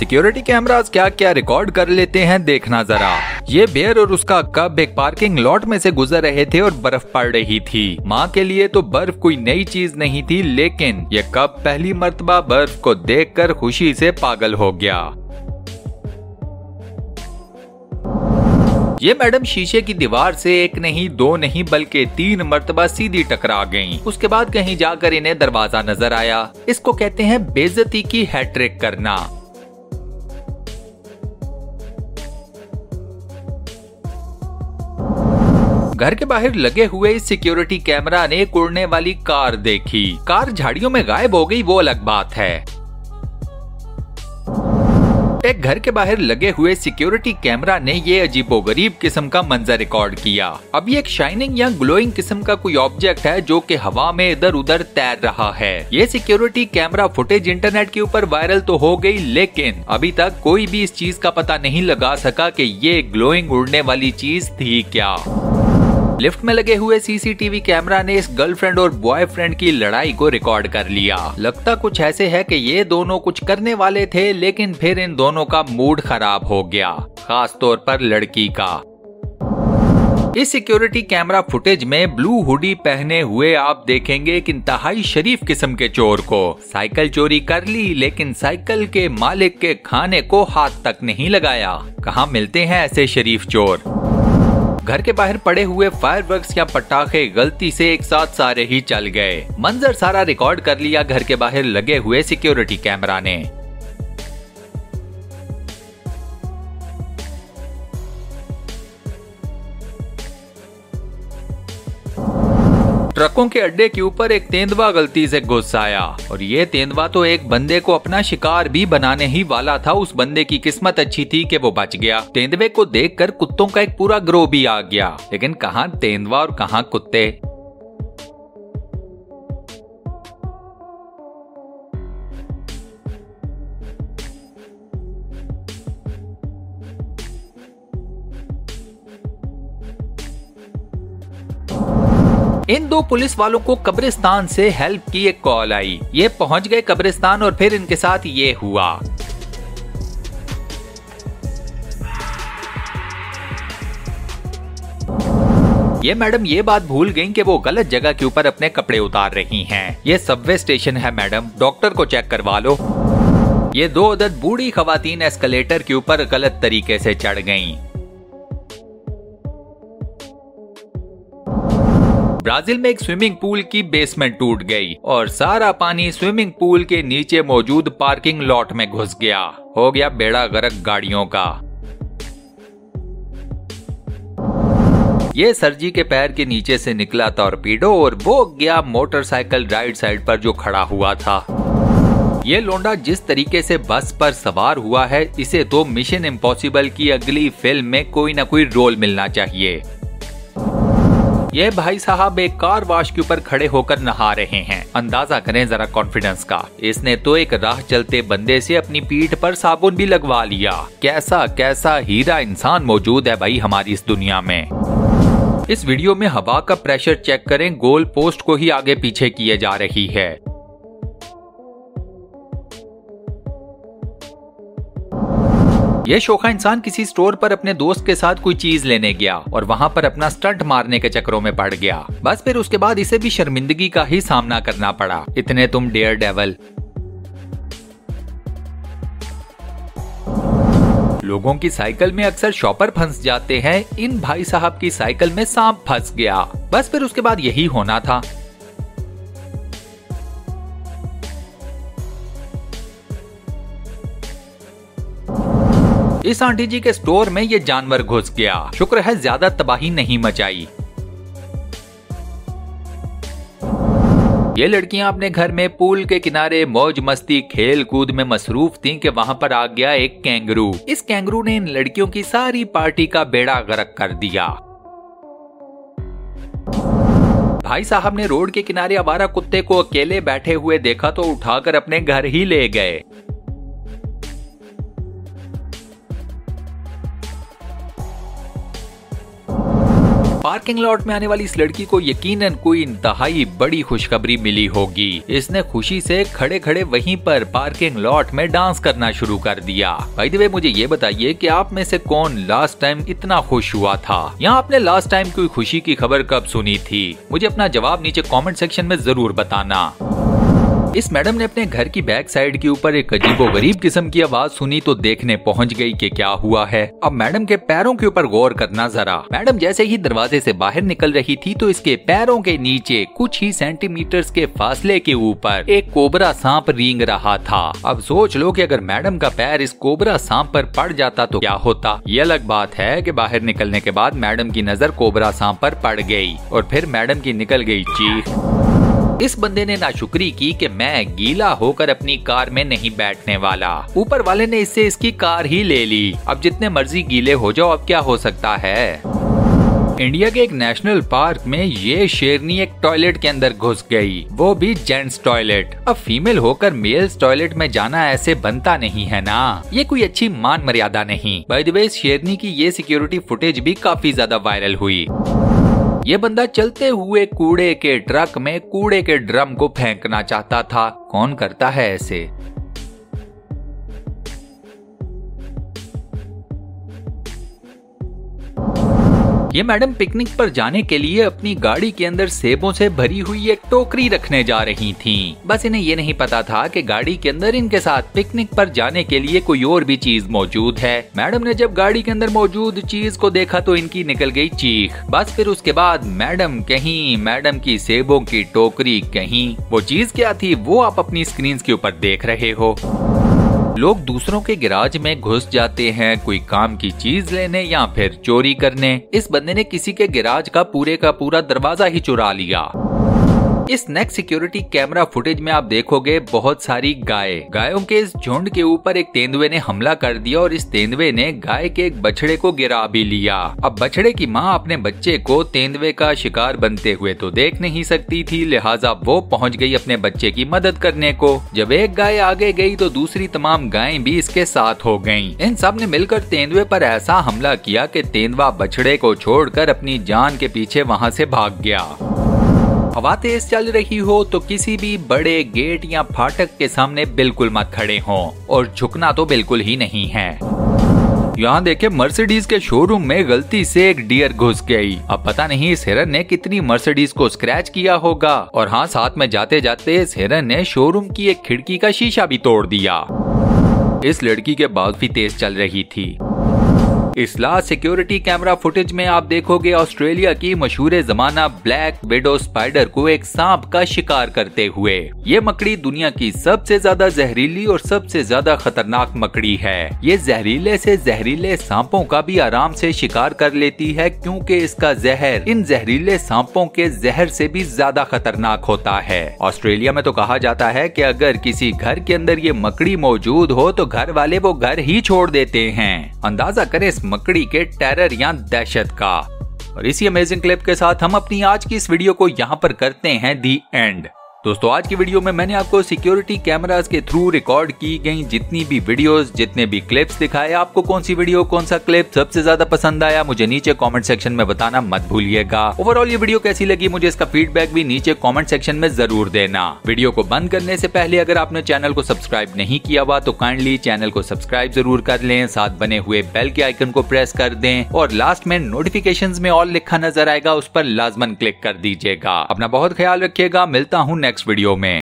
Security cameras क्या क्या record कर लेते हैं देखना जरा। ये बेयर और उसका कब एक पार्किंग लॉट में से गुजर रहे थे और बर्फ पड़ रही थी। माँ के लिए तो बर्फ कोई नई चीज नहीं थी, लेकिन ये कब पहली मर्तबा बर्फ को देखकर खुशी से पागल हो गया। ये मैडम शीशे की दीवार से एक नहीं, दो नहीं, बल्कि 3 मर्तबा सीधी टकरा गईं। उसके बाद कहीं जाकर इन्हें दरवाजा नजर आया। इसको कहते हैं बेइज्जती की हैट्रिक करना। घर के बाहर लगे हुए इस सिक्योरिटी कैमरा ने एक उड़ने वाली कार देखी। कार झाड़ियों में गायब हो गई वो अलग बात है। एक घर के बाहर लगे हुए सिक्योरिटी कैमरा ने ये अजीबोगरीब किस्म का मंजर रिकॉर्ड किया। अब ये एक शाइनिंग या ग्लोइंग किस्म का कोई ऑब्जेक्ट है जो कि हवा में इधर उधर तैर रहा है। ये सिक्योरिटी कैमरा फुटेज इंटरनेट के ऊपर वायरल तो हो गई, लेकिन अभी तक कोई भी इस चीज का पता नहीं लगा सका कि ये ग्लोइंग उड़ने वाली चीज थी क्या। लिफ्ट में लगे हुए सीसीटीवी कैमरा ने इस गर्लफ्रेंड और बॉयफ्रेंड की लड़ाई को रिकॉर्ड कर लिया। लगता कुछ ऐसे है कि ये दोनों कुछ करने वाले थे, लेकिन फिर इन दोनों का मूड खराब हो गया, खास तौर पर लड़की का। इस सिक्योरिटी कैमरा फुटेज में ब्लू हुडी पहने हुए आप देखेंगे एक इंतहाई शरीफ किस्म के चोर को। साइकिल चोरी कर ली, लेकिन साइकिल के मालिक के खाने को हाथ तक नहीं लगाया। कहाँ मिलते हैं ऐसे शरीफ चोर। घर के बाहर पड़े हुए फायरवर्क्स या पटाखे गलती से एक साथ सारे ही चल गए। मंजर सारा रिकॉर्ड कर लिया घर के बाहर लगे हुए सिक्योरिटी कैमरा ने। ट्रकों के अड्डे के ऊपर एक तेंदुआ गलती से घुस आया, और ये तेंदुआ तो एक बंदे को अपना शिकार भी बनाने ही वाला था। उस बंदे की किस्मत अच्छी थी कि वो बच गया। तेंदुए को देखकर कुत्तों का एक पूरा ग्रोह भी आ गया, लेकिन कहाँ तेंदुआ और कहाँ कुत्ते। इन 2 पुलिस वालों को कब्रिस्तान से हेल्प की एक कॉल आई। ये पहुंच गए कब्रिस्तान और फिर इनके साथ ये हुआ। ये मैडम ये बात भूल गईं कि वो गलत जगह के ऊपर अपने कपड़े उतार रही हैं। ये सबवे स्टेशन है मैडम, डॉक्टर को चेक करवा लो। ये 2 अदद बूढ़ी खवातीन एस्केलेटर के ऊपर गलत तरीके से चढ़ गईं। ब्राजील में एक स्विमिंग पूल की बेसमेंट टूट गई और सारा पानी स्विमिंग पूल के नीचे मौजूद पार्किंग लॉट में घुस गया। हो गया बेड़ा गर्क गाड़ियों का। ये सरजी के पैर के नीचे से निकला टॉर्पीडो और वो गया मोटरसाइकिल राइट साइड पर जो खड़ा हुआ था। ये लोंडा जिस तरीके से बस पर सवार हुआ है, इसे तो मिशन इम्पॉसिबल की अगली फिल्म में कोई ना कोई रोल मिलना चाहिए। ये भाई साहब एक कार वॉश के ऊपर खड़े होकर नहा रहे हैं। अंदाजा करें जरा कॉन्फिडेंस का। इसने तो एक राह चलते बंदे से अपनी पीठ पर साबुन भी लगवा लिया। कैसा कैसा हीरा इंसान मौजूद है भाई हमारी इस दुनिया में। इस वीडियो में हवा का प्रेशर चेक करें, गोल पोस्ट को ही आगे पीछे किए जा रही है। ये शोखा इंसान किसी स्टोर पर अपने दोस्त के साथ कोई चीज लेने गया और वहां पर अपना स्टंट मारने के चक्करों में पड़ गया। बस फिर उसके बाद इसे भी शर्मिंदगी का ही सामना करना पड़ा। इतने तुम डेयर डेवल। लोगों की साइकिल में अक्सर शॉपर फंस जाते हैं। इन भाई साहब की साइकिल में सांप फंस गया। बस फिर उसके बाद यही होना था। इस आंटी जी के स्टोर में ये जानवर घुस गया। शुक्र है ज्यादा तबाही नहीं मचाई। ये लड़कियां अपने घर में पूल के किनारे मौज मस्ती खेल कूद में मसरूफ थीं कि वहां पर आ गया एक कैंगरू। इस कैंगरू ने इन लड़कियों की सारी पार्टी का बेड़ा गर्क कर दिया। भाई साहब ने रोड के किनारे आवारा कुत्ते को अकेले बैठे हुए देखा तो उठाकर अपने घर ही ले गए। पार्किंग लॉट में आने वाली इस लड़की को यकीनन कोई इंतहाई बड़ी खुशखबरी मिली होगी। इसने खुशी से खड़े खड़े वहीं पर पार्किंग लॉट में डांस करना शुरू कर दिया। बाय द वे, मुझे ये बताइए कि आप में से कौन लास्ट टाइम इतना खुश हुआ था, या आपने लास्ट टाइम कोई खुशी की खबर कब सुनी थी? मुझे अपना जवाब नीचे कमेंट सेक्शन में जरूर बताना। इस मैडम ने अपने घर की बैक साइड के ऊपर एक अजीबोगरीब किस्म की आवाज सुनी तो देखने पहुंच गई कि क्या हुआ है। अब मैडम के पैरों के ऊपर गौर करना जरा। मैडम जैसे ही दरवाजे से बाहर निकल रही थी तो इसके पैरों के नीचे कुछ ही सेंटीमीटर्स के फासले के ऊपर एक कोबरा सांप रेंग रहा था। अब सोच लो कि अगर मैडम का पैर इस कोबरा सांप पर पड़ जाता तो क्या होता। ये अलग बात है कि बाहर निकलने के बाद मैडम की नजर कोबरा सांप पर पड़ गई और फिर मैडम की निकल गई चीख। इस बंदे ने नाशुक्री की कि मैं गीला होकर अपनी कार में नहीं बैठने वाला। ऊपर वाले ने इससे इसकी कार ही ले ली। अब जितने मर्जी गीले हो जाओ, अब क्या हो सकता है। इंडिया के एक नेशनल पार्क में ये शेरनी एक टॉयलेट के अंदर घुस गई, वो भी जेंट्स टॉयलेट। अब फीमेल होकर मेल्स टॉयलेट में जाना ऐसे बनता नहीं है ना, ये कोई अच्छी मान मर्यादा नहीं। बाय द वे, इस शेरनी की ये सिक्योरिटी फुटेज भी काफी ज्यादा वायरल हुई। ये बंदा चलते हुए कूड़े के ट्रक में कूड़े के ड्रम को फेंकना चाहता था। कौन करता है ऐसे? ये मैडम पिकनिक पर जाने के लिए अपनी गाड़ी के अंदर सेबों से भरी हुई एक टोकरी रखने जा रही थीं। बस इन्हें ये नहीं पता था कि गाड़ी के अंदर इनके साथ पिकनिक पर जाने के लिए कोई और भी चीज मौजूद है। मैडम ने जब गाड़ी के अंदर मौजूद चीज को देखा तो इनकी निकल गई चीख। बस फिर उसके बाद मैडम कहीं, मैडम की सेबों की टोकरी कहीं। वो चीज क्या थी वो आप अपनी स्क्रीन के ऊपर देख रहे हो। लोग दूसरों के गैराज में घुस जाते हैं कोई काम की चीज लेने या फिर चोरी करने। इस बंदे ने किसी के गैराज का पूरा दरवाजा ही चुरा लिया। इस नेक्स्ट सिक्योरिटी कैमरा फुटेज में आप देखोगे बहुत सारी गायों के इस झुंड के ऊपर एक तेंदुए ने हमला कर दिया और इस तेंदुए ने गाय के एक बछड़े को गिरा भी लिया। अब बछड़े की माँ अपने बच्चे को तेंदुए का शिकार बनते हुए तो देख नहीं सकती थी, लिहाजा वो पहुंच गई अपने बच्चे की मदद करने को। जब एक गाय आगे गई तो दूसरी तमाम गायें भी इसके साथ हो गयी। इन सब ने मिलकर तेंदुए पर ऐसा हमला किया कि तेंदुआ बछड़े को छोड़कर अपनी जान के पीछे वहाँ से भाग गया। हवा तेज चल रही हो तो किसी भी बड़े गेट या फाटक के सामने बिल्कुल मत खड़े हो, और झुकना तो बिल्कुल ही नहीं है। यहाँ देखे, मर्सिडीज के शोरूम में गलती से एक डियर घुस गई। अब पता नहीं इस हिरन ने कितनी मर्सिडीज को स्क्रैच किया होगा। और हाँ, साथ में जाते जाते इस हिरन ने शोरूम की एक खिड़की का शीशा भी तोड़ दिया। इस लड़की के बाल भी तेज चल रही थी। इस लास्ट सिक्योरिटी कैमरा फुटेज में आप देखोगे ऑस्ट्रेलिया की मशहूर जमाना ब्लैक विडो स्पाइडर को एक सांप का शिकार करते हुए। ये मकड़ी दुनिया की सबसे ज्यादा जहरीली और सबसे ज्यादा खतरनाक मकड़ी है। ये जहरीले से जहरीले सांपों का भी आराम से शिकार कर लेती है, क्योंकि इसका जहर इन जहरीले सांपों के जहर से भी ज्यादा खतरनाक होता है। ऑस्ट्रेलिया में तो कहा जाता है कि अगर किसी घर के अंदर ये मकड़ी मौजूद हो तो घर वाले वो घर ही छोड़ देते हैं। अंदाजा करें इस मकड़ी के टेरर या दहशत का। और इसी अमेजिंग क्लिप के साथ हम अपनी आज की इस वीडियो को यहाँ पर करते हैं दी एंड। दोस्तों, आज की वीडियो में मैंने आपको सिक्योरिटी कैमरास के थ्रू रिकॉर्ड की गई जितनी भी वीडियोस, जितने भी क्लिप्स दिखाए, आपको कौन सी वीडियो, कौन सा क्लिप सबसे ज्यादा पसंद आया मुझे नीचे कमेंट सेक्शन में बताना मत भूलिएगा। ओवरऑल ये वीडियो कैसी लगी मुझे इसका फीडबैक भी नीचे कमेंट सेक्शन में जरूर देना। वीडियो को बंद करने से पहले अगर आपने चैनल को सब्सक्राइब नहीं किया हुआ तो काइंडली चैनल को सब्सक्राइब जरूर कर लें, साथ बने हुए बेल के आइकन को प्रेस कर दें और लास्ट में नोटिफिकेशंस में ऑल लिखा नजर आएगा, उस पर लाजमन क्लिक कर दीजिएगा। अपना बहुत ख्याल रखिएगा, मिलता हूँ नेक्स्ट वीडियो में।